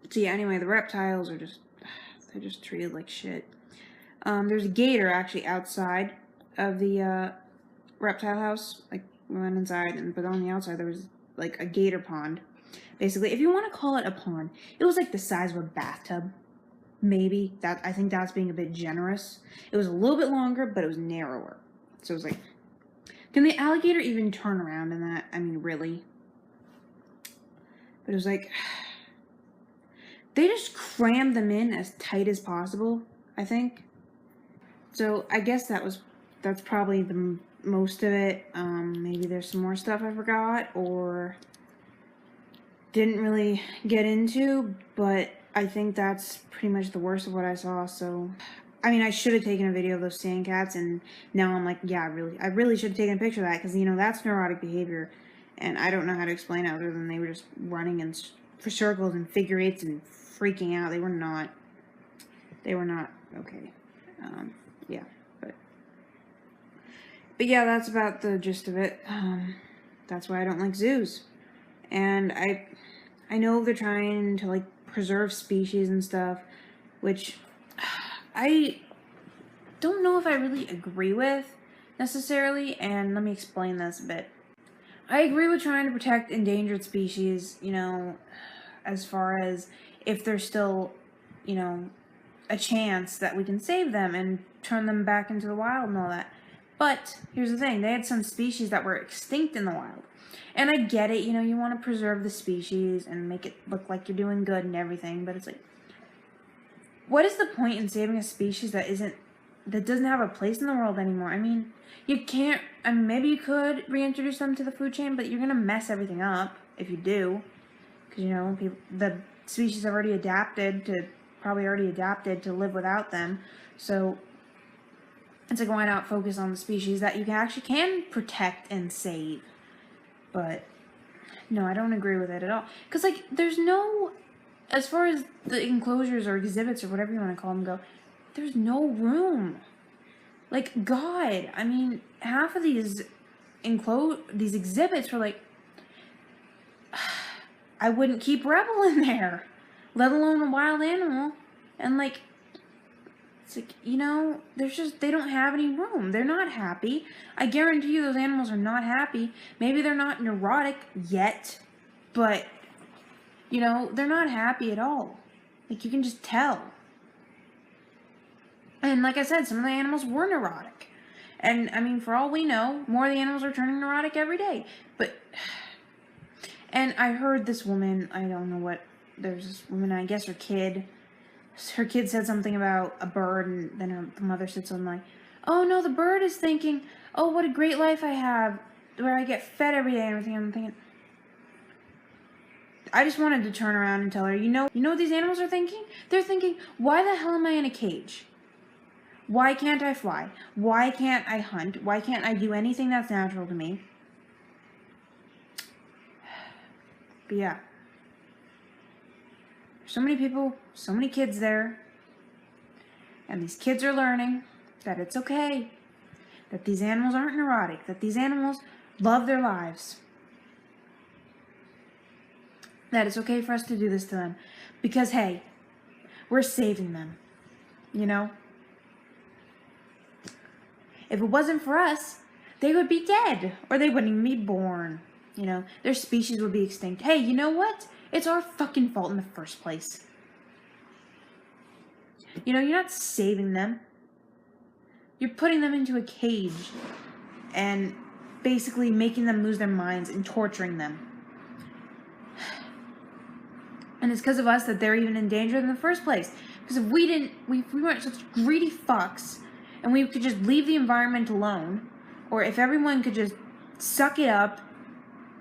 So yeah, anyway, the reptiles are they're just treated like shit. There's a gator actually outside of the reptile house. Like, we went inside, but on the outside there was like a gator pond. Basically, if you want to call it a pond, it was like the size of a bathtub. Maybe that I think that's being a bit generous. It was a little bit longer, but it was narrower. So it was like, can the alligator even turn around in that? I mean, really? But it was like, they just crammed them in as tight as possible, I think. So I guess that's probably the most of it. Maybe there's some more stuff I forgot or didn't really get into, but I think that's pretty much the worst of what I saw. So, I mean, I should have taken a video of those sand cats, and now I'm like, yeah, I really should have taken a picture of that, because, you know, that's neurotic behavior, and I don't know how to explain it other than they were just running in circles and figure eights and freaking out. They were not okay. Yeah, but yeah, that's about the gist of it. That's why I don't like zoos. And I know they're trying to like preserve species and stuff, which I don't know if I really agree with necessarily, and let me explain this a bit. I agree with trying to protect endangered species, you know, as far as if there's still, you know, a chance that we can save them and turn them back into the wild and all that. But here's the thing, they had some species that were extinct in the wild. And I get it, you know, you want to preserve the species and make it look like you're doing good and everything, but it's like, what is the point in saving a species that doesn't have a place in the world anymore? I mean, you can't, I mean, maybe you could reintroduce them to the food chain, but you're going to mess everything up if you do. Because, you know, the species have probably already adapted to live without them. So it's like, why not focus on the species that you actually can protect and save? But no, I don't agree with it at all. Because, like, there's no, as far as the enclosures or exhibits or whatever you want to call them go, there's no room. Like, God, I mean, half of these exhibits were like, I wouldn't keep Rebel in there, let alone a wild animal. And like, it's like, you know, they don't have any room. They're not happy. I guarantee you those animals are not happy. Maybe they're not neurotic yet, but, you know, they're not happy at all. Like, you can just tell. And like I said, some of the animals were neurotic. And, I mean, for all we know, more of the animals are turning neurotic every day. But, and I heard this woman, I don't know what, there's this woman, I guess her kid said something about a bird, and then the mother said something like, oh no, the bird is thinking, oh, what a great life I have, where I get fed every day and everything. I'm thinking, I just wanted to turn around and tell her, you know what these animals are thinking? They're thinking, why the hell am I in a cage? Why can't I fly? Why can't I hunt? Why can't I do anything that's natural to me? But yeah. So many people, so many kids there. And these kids are learning that it's okay. That these animals aren't neurotic. That these animals love their lives. That it's okay for us to do this to them. Because, hey, we're saving them. You know? If it wasn't for us, they would be dead. Or they wouldn't even be born. You know? Their species would be extinct. Hey, you know what? It's our fucking fault in the first place. You know, you're not saving them. You're putting them into a cage and basically making them lose their minds and torturing them. And it's because of us that they're even in danger in the first place. Because if we weren't such greedy fucks, and we could just leave the environment alone, or if everyone could just suck it up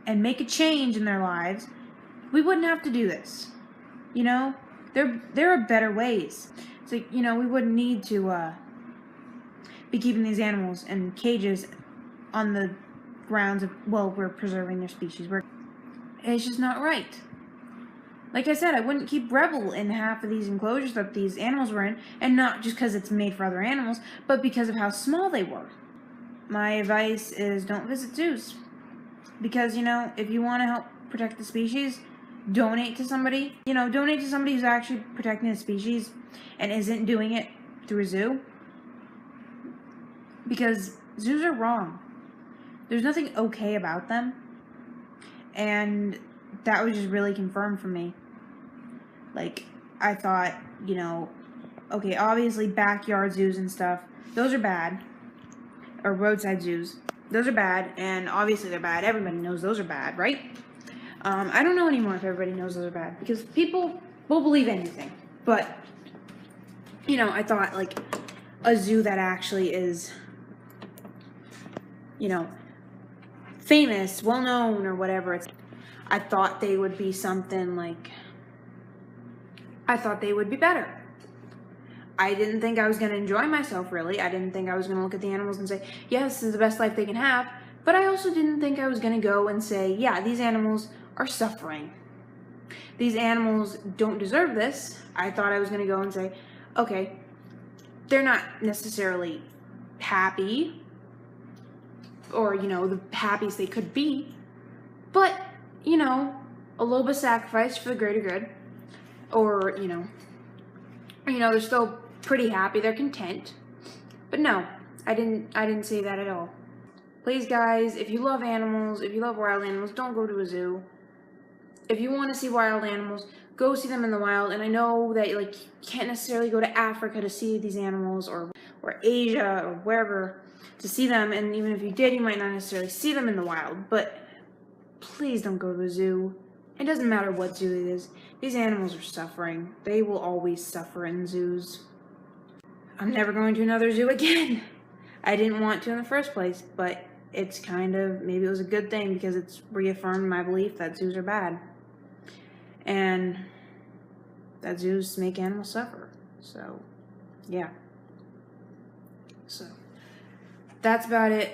and make a change in their lives, we wouldn't have to do this. You know? There are better ways. It's like, you know, we wouldn't need to be keeping these animals in cages on the grounds of, well, we're preserving their species. It's just not right. Like I said, I wouldn't keep Rebel in half of these enclosures that these animals were in, and not just because it's made for other animals, but because of how small they were. My advice is don't visit zoos. Because, you know, if you want to help protect the species, donate to somebody. You know, donate to somebody who's actually protecting the species and isn't doing it through a zoo. Because zoos are wrong. There's nothing okay about them. And that was just really confirmed for me. Like, I thought, you know, okay, obviously backyard zoos and stuff, those are bad. Or roadside zoos. Those are bad, and obviously they're bad. Everybody knows those are bad, right? I don't know anymore if everybody knows those are bad, because people will believe anything. But, you know, I thought, like, a zoo that actually is, you know, famous, well-known, or whatever, I thought they would be something, like, I thought they would be better. I didn't think I was going to enjoy myself, really. I didn't think I was going to look at the animals and say, yes, this is the best life they can have. But I also didn't think I was going to go and say, yeah, these animals are suffering. These animals don't deserve this. I thought I was going to go and say, okay, they're not necessarily happy, or, you know, the happiest they could be. But, you know, a little bit of sacrifice for the greater good. Or, you know, they're still pretty happy, they're content. But no, I didn't say that at all. Please, guys, if you love animals, if you love wild animals, don't go to a zoo. If you want to see wild animals, go see them in the wild. And I know that, like, you can't necessarily go to Africa to see these animals, or Asia, or wherever to see them. And even if you did, you might not necessarily see them in the wild. But please don't go to a zoo. It doesn't matter what zoo it is. These animals are suffering. They will always suffer in zoos. I'm never going to another zoo again. I didn't want to in the first place, but it's kind of, maybe it was a good thing, because it's reaffirmed my belief that zoos are bad. And that zoos make animals suffer. So, yeah. So, that's about it.